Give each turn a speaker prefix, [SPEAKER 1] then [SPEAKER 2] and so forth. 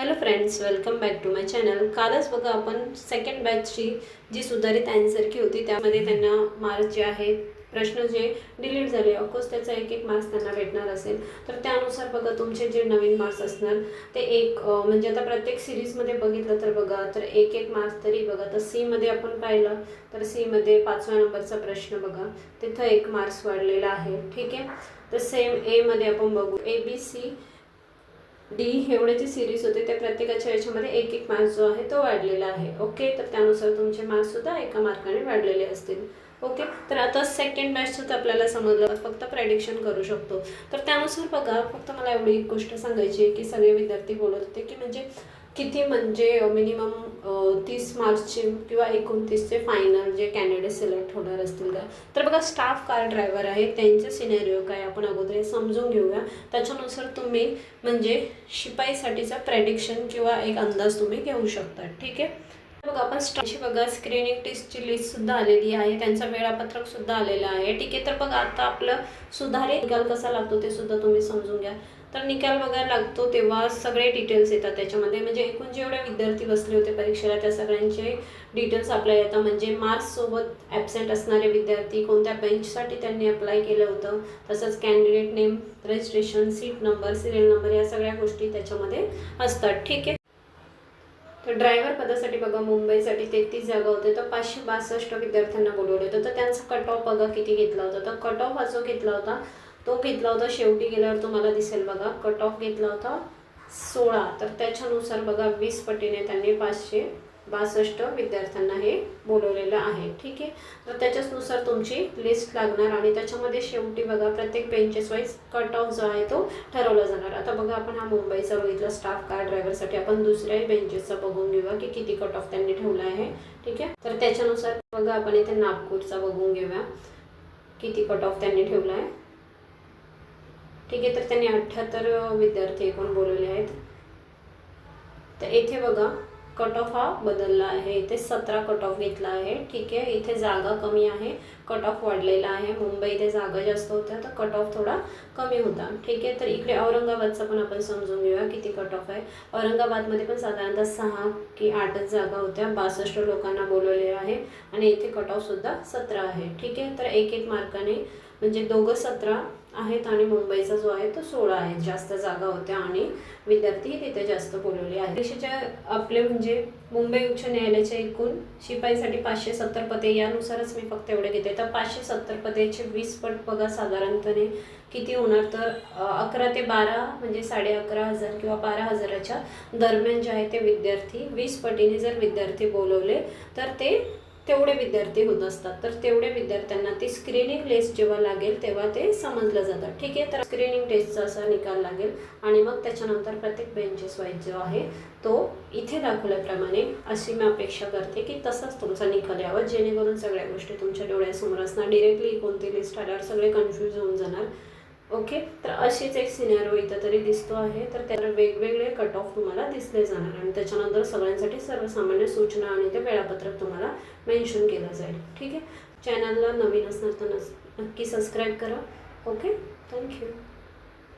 [SPEAKER 1] Hello friends, welcome back to my channel. कालच बघा आपण सेकंड बॅचची जी सुधारित आन्सर की होती त्यामध्ये त्यांना मार्क्स जे आहेत प्रश्न जे डिलीट झाले ऑफकोर्स त्याचा एक मार्क्स त्यांना भेटणार असेल। तर त्यानुसार बघा तुमचे जे नवीन मार्क्स असणार ते म्हणजे आता प्रत्येक सिरीजमध्ये बघितलं तर बघा तर एक मार्क्स तरी बघा। तर सी मध्ये आपण पाहिलं तर सी मध्ये 5व्या नंबरचा प्रश्न बघा, तिथं 1 मार्क्स वाढलेला आहे। ठीक आहे, तर सेम ए मध्ये आपण बघू ABC डी एवढे जे सिरीज होते त्या प्रत्येकाच्या याच्यामध्ये एक मार्क्स जो आहे तो वाढलेला आहे। ओके, तर त्यानुसार तुमचे मार्क्स सुद्धा एका मार्काने वाढलेले असतील। ओके, तर आता सेकंड बॅच सुद्धा आपल्याला समजलं, फक्त प्रेडिक्शन करू शकतो। तर त्यानुसार बघा, फक्त मला एवढी एक गोष्ट सांगायची आहे की सगळे विद्यार्थी बोलत होते की म्हणजे किती म्हणजे मिनिमम 30 मार्क्सचे किंवा 29चे फायनल जे कॅन्डिडेट सिलेक्ट होणार असतील का। तर बघा, स्टाफ कार ड्रायव्हर आहे त्यांचे सिनेरिओ काय आपण अगोदर हे समजून घेऊया, त्याच्यानुसार तुम्ही म्हणजे शिपाईसाठीचा प्रेडिक्शन किंवा एक अंदाज तुम्ही घेऊ शकता। ठीक आहे, बघा आपण बघा स्क्रीनिंग टेस्टची लिस्ट सुद्धा आलेली आहे, त्यांचं वेळापत्रक सुद्धा आलेलं आहे। ठीक आहे, तर बघा आता आपलं सुधारित निकाल कसा लागतो ते सुद्धा तुम्ही समजून घ्या। तर निकाल बघायला लागतो तेव्हा सगळे डिटेल्स येतात त्याच्यामध्ये, म्हणजे एकूण जेवढे विद्यार्थी बसले होते परीक्षेला त्या सगळ्यांचे डिटेल्स आपल्याला येतात। म्हणजे मार्क्स सोबत ॲबसेंट असणारे विद्यार्थी, कोणत्या बेंचसाठी त्यांनी अप्लाय केलं होतं, तसंच candidate name, registration, seat number, serial number या सगळ्या गोष्टी त्याच्यामध्ये असतात। ठीक आहे, तर ड्रायव्हर पदासाठी बघा मुंबईसाठी 33 जागा होते, तर 562 विद्यार्थ्यांना बोलवलं होतं। तर त्यांचा कट ऑफ बघा किती घेतला होता। तर कट ऑफ हा जो घेतला होता तो घेतला होता शेवटी गेल्यावर तुम्हाला दिसेल बघा, कट ऑफ घेतला होता 16। तर त्याच्यानुसार बघा 20 पटीने त्यांनी 562 विद्यार्थ्यांना हे बोलवलेलं आहे। ठीक आहे, तर त्याच्यानुसार तुमची लिस्ट लागणार आणि त्याच्यामध्ये शेवटी बघा प्रत्येक बेंचेस वाईज कट ऑफ जो आहे तो ठरवला जाणार। आता बघा आपण हा मुंबईचा बघितला स्टाफ कार ड्रायव्हरसाठी, आपण दुसऱ्याही बेंचेसचा बघून घेऊया की किती कट ऑफ त्यांनी ठेवला आहे। ठीक आहे, तर त्याच्यानुसार बघा आपण इथे नागपूरचा बघून घेऊया किती कट ऑफ त्यांनी ठेवला आहे। ठीक आहे, तर त्यांनी 78 विद्यार्थी एकूण बोलवले आहेत। तर इथे बघा कट ऑफ हा बदलला आहे, इथे 17 कट ऑफ घेतला आहे। ठीक आहे, इथे जागा कमी आहे, कट ऑफ वाढलेला आहे। मुंबई इथे जागा जास्त होत्या तर कट ऑफ थोडा कमी होता। ठीक आहे, तर इकडे औरंगाबादचा पण आपण समजून घेऊया किती कट ऑफ आहे। औरंगाबादमध्ये पण साधारणतः 6 की 8च जागा होत्या, 62 लोकांना बोलवले आहे आणि इथे कट ऑफ सुद्धा 17 आहे। ठीक आहे, तर एक मार्काने म्हणजे दोघं 17 आहेत आणि मुंबईचा जो आहे तो 16 आहे। जास्त जागा होत्या आणि विद्यार्थी तिथे जास्त बोलवले आहेत। परीक्षेच्या आपले म्हणजे मुंबई उच्च न्यायालयाच्या एकूण शिपाईसाठी 570 पदे, यानुसारच मी फक्त एवढे घेते। तर 570 पदेचे 20 पट बघा साधारणपणे किती होणार, तर 11 ते 12 म्हणजे 11,500 किंवा 12,000च्या दरम्यान जे आहे ते विद्यार्थी 20 पटीने जर विद्यार्थी बोलवले तर ते तेवढे विद्यार्थी होत असतात। तर तेवढे विद्यार्थ्यांना ती स्क्रीनिंग लिस्ट जेव्हा लागेल तेव्हा ते समजलं जातं। ठीक आहे, तर स्क्रीनिंग टेस्टचा असा निकाल लागेल आणि मग त्याच्यानंतर प्रत्येक बेंचेस वाईज जो आहे तो इथे दाखवल्याप्रमाणे अशी मी अपेक्षा करते की तसाच तुमचा निकाल यावा, जेणेकरून सगळ्या गोष्टी तुमच्या डोळ्यासमोर असणार। डिरेक्टली कोणती लिस्ट आल्यावर सगळे कन्फ्यूज होऊन जाणार। ओके, तर अशीच एक सिनेरिओ इथं तरी दिसतो आहे। तर त्याला वेगवेगळे कट ऑफ तुम्हाला दिसले जाणार आणि त्याच्यानंतर सगळ्यांसाठी सर्वसामान्य सूचना आणि ते वेळापत्रक तुम्हाला मेन्शन केलं जाईल। ठीक आहे, चॅनलला नवीन असणार तर नक्की सबस्क्राईब करा। Okay, thank you.